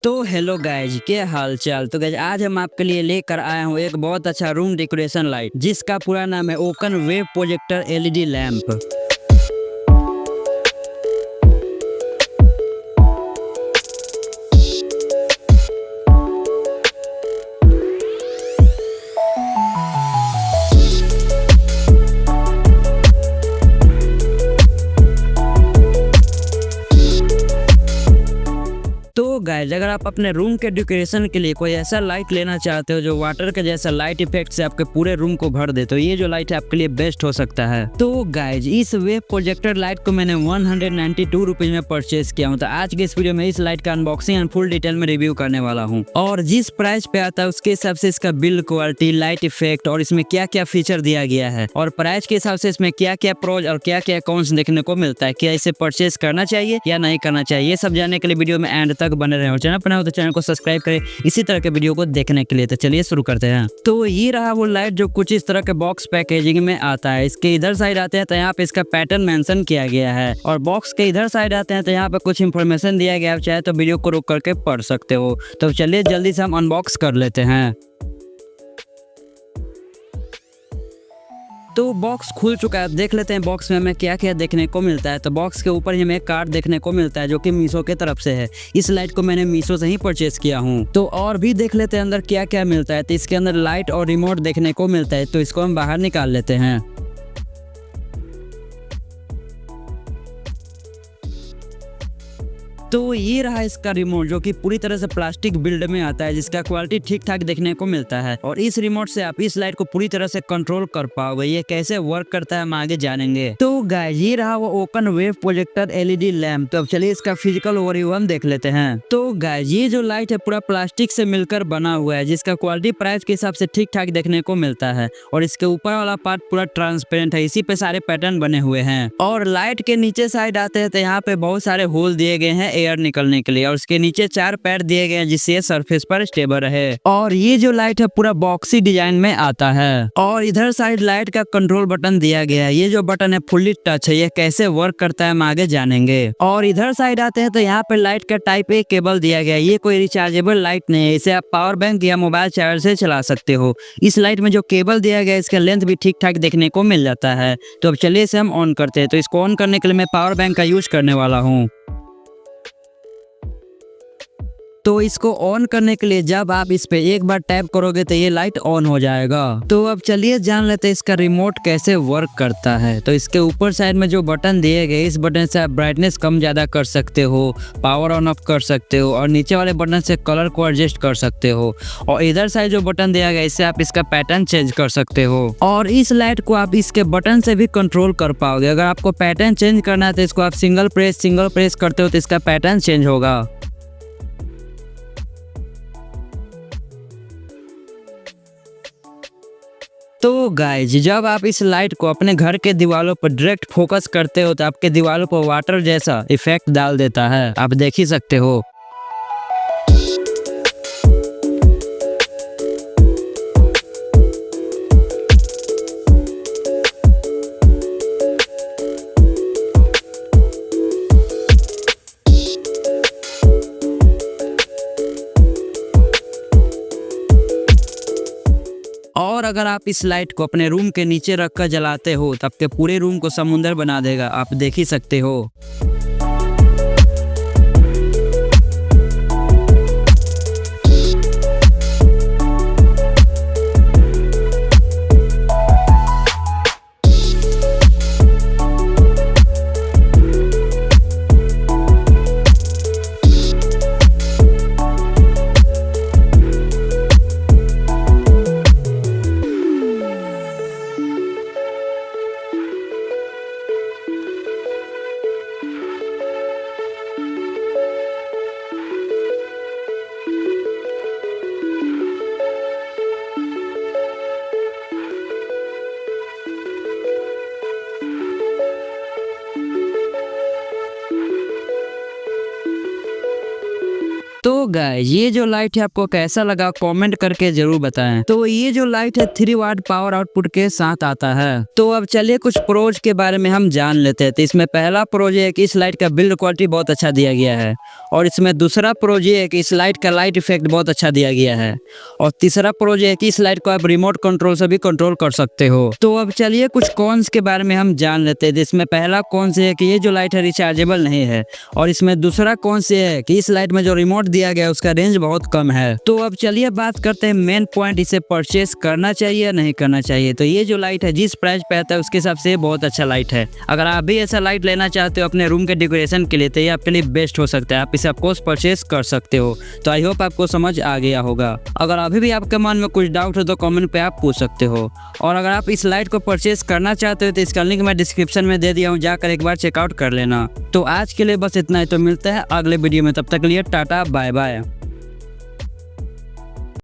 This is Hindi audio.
तो हेलो गाइज, क्या हाल चाल। तो गाइज आज हम आपके लिए लेकर आए हूँ एक बहुत अच्छा रूम डेकोरेशन लाइट, जिसका पूरा नाम है ओकन वेव प्रोजेक्टर एलईडी लैंप। तो गाइज अगर आप अपने रूम के डेकोरेशन के लिए कोई ऐसा लाइट लेना चाहते हो जो वाटर के जैसा लाइट इफेक्ट से आपके पूरे रूम को भर दे, तो ये जो लाइट है आपके लिए बेस्ट हो सकता है। तो गाइज इस वेव प्रोजेक्टर लाइट को मैंने 192 रुपीज में परचेज किया हूँ। तो आज के इस वीडियो में इस लाइट का अनबॉक्सिंग एंड फुल डिटेल में रिव्यू करने वाला हूँ, और जिस प्राइस पे आता है उसके हिसाब से इसका बिल्ड क्वालिटी, लाइट इफेक्ट और इसमें क्या क्या फीचर दिया गया है, और प्राइस के हिसाब से इसमें क्या क्या प्रोज और क्या क्या कॉन्स देखने को मिलता है, क्या इसे परचेज करना चाहिए या नहीं करना चाहिए, ये सब जानने के लिए वीडियो में एंड तक बने रहे। और चैनल पर नए हो तो चैनल को सब्सक्राइब करें इसी तरह के वीडियो को देखने के लिए। तो चलिए शुरू करते हैं। तो ये रहा वो लाइट जो कुछ इस तरह के बॉक्स पैकेजिंग में आता है। इसके इधर साइड आते हैं तो यहाँ पे इसका पैटर्न मेंशन किया गया है, और बॉक्स के इधर साइड आते हैं तो यहाँ पे कुछ इन्फॉर्मेशन दिया गया है। चाहे तो वीडियो को रोक करके पढ़ सकते हो। तो चलिए जल्दी से हम अनबॉक्स कर लेते हैं। तो बॉक्स खुल चुका है, देख लेते हैं बॉक्स में हमें क्या क्या देखने को मिलता है। तो बॉक्स के ऊपर हमें कार्ड देखने को मिलता है जो कि मीशो के तरफ से है। इस लाइट को मैंने मीशो से ही परचेज किया हूँ। तो और भी देख लेते हैं अंदर क्या क्या मिलता है। तो इसके अंदर लाइट और रिमोट देखने को मिलता है, तो इसको हम बाहर निकाल लेते हैं। तो ये रहा इसका रिमोट जो कि पूरी तरह से प्लास्टिक बिल्ड में आता है, जिसका क्वालिटी ठीक ठाक देखने को मिलता है। और इस रिमोट से आप इस लाइट को पूरी तरह से कंट्रोल कर पाओगे। ये कैसे वर्क करता है हम आगे जानेंगे। तो गाइस ये रहा वो ओकन वेव प्रोजेक्टर एलईडी लैंप। तो अब चलिए इसका फिजिकल ओवरव्यू हम देख लेते हैं। तो गाइस ये जो लाइट है पूरा प्लास्टिक से मिलकर बना हुआ है, जिसका क्वालिटी प्राइस के हिसाब से ठीक ठाक देखने को मिलता है। और इसके ऊपर वाला पार्ट पूरा ट्रांसपेरेंट है, इसी पे सारे पैटर्न बने हुए हैं। और लाइट के नीचे साइड आते हैं तो यहाँ पे बहुत सारे होल दिए गए हैं एयर निकलने के लिए, और उसके नीचे 4 पैर दिए गए हैं जिससे ये सरफेस पर स्टेबल रहे। और ये जो लाइट है पूरा बॉक्सी डिजाइन में आता है। और इधर साइड लाइट का कंट्रोल बटन दिया गया है। ये जो बटन है फुल्ली टच है, ये कैसे वर्क करता है हम आगे जानेंगे। और इधर साइड आते हैं तो यहाँ पे लाइट का टाइप ए केबल दिया गया है। ये कोई रिचार्जेबल लाइट नहीं है, इसे आप पावर बैंक या मोबाइल चार्जर से चला सकते हो। इस लाइट में जो केबल दिया गया है इसका लेंथ भी ठीक ठाक देखने को मिल जाता है। तो अब चलिए इसे हम ऑन करते हैं। तो इसको ऑन करने के लिए मैं पावर बैंक का यूज करने वाला हूँ। तो इसको ऑन करने के लिए जब आप इस पे एक बार टैप करोगे तो ये लाइट ऑन हो जाएगा। तो अब चलिए जान लेते हैं इसका रिमोट कैसे वर्क करता है। तो इसके ऊपर साइड में जो बटन दिए गए, इस बटन से आप ब्राइटनेस कम ज्यादा कर सकते हो, पावर ऑन ऑफ कर सकते हो, और नीचे वाले बटन से कलर को एडजस्ट कर सकते हो। और इधर साइड जो बटन दिया गया इससे आप इसका पैटर्न चेंज कर सकते हो। और इस लाइट को आप इसके बटन से भी कंट्रोल कर पाओगे। अगर आपको पैटर्न चेंज करना है तो इसको आप सिंगल प्रेस करते हो तो इसका पैटर्न चेंज होगा। तो गाइज जब आप इस लाइट को अपने घर के दीवारों पर डायरेक्ट फोकस करते हो तो आपके दीवारों पर वाटर जैसा इफेक्ट डाल देता है, आप देख ही सकते हो। और अगर आप इस लाइट को अपने रूम के नीचे रखकर जलाते हो तो आपके पूरे रूम को समुंदर बना देगा, आप देख ही सकते हो। तो गाइस ये जो लाइट है आपको कैसा लगा कमेंट करके जरूर बताएं। तो ये जो लाइट है 3 वाट पावर आउटपुट के साथ आता है। तो अब चलिए कुछ प्रोज के बारे में हम जान लेते हैं। तो इसमें पहला प्रोज है कि इस लाइट का बिल्ड क्वालिटी बहुत अच्छा दिया गया है, और इसमें दूसरा प्रोज ये है कि इस लाइट का लाइट इफेक्ट बहुत अच्छा दिया गया है, और तीसरा प्रोज है कि इस लाइट को आप रिमोट कंट्रोल से भी कंट्रोल कर सकते हो। तो अब चलिए कुछ कॉन्स के बारे में हम जान लेते हैं। जिसमें पहला कॉन से है कि ये जो लाइट है रिचार्जेबल नहीं है, और इसमें दूसरा कॉन से है कि इस लाइट में जो रिमोट दिया गया है उसका रेंज बहुत कम है। तो अब चलिए बात करते हैं मेन पॉइंट, इसे परचेस करना चाहिए या नहीं करना चाहिए। तो ये जो लाइट है जिस प्राइस पे आता है उसके हिसाब से बहुत अच्छा लाइट है। अगर आप भी ऐसा लाइट लेना चाहते हो अपने रूम के डेकोरेशन के लिए तो ये आपके लिए बेस्ट हो सकता है, आप इसे ऑफकोर्स परचेस कर सकते हो। तो आई होप आपको समझ आ गया होगा। अगर अभी भी आपके मन में कुछ डाउट हो तो कमेंट पे आप पूछ सकते हो, और अगर आप इस लाइट को परचेस करना चाहते हो तो इसका लिंक मैं डिस्क्रिप्शन में दे दिया हूँ, जाकर एक बार चेकआउट कर लेना। तो आज के लिए बस इतना ही, तो मिलता है अगले वीडियो में, तब तक के लिए टाटा बाय बाय।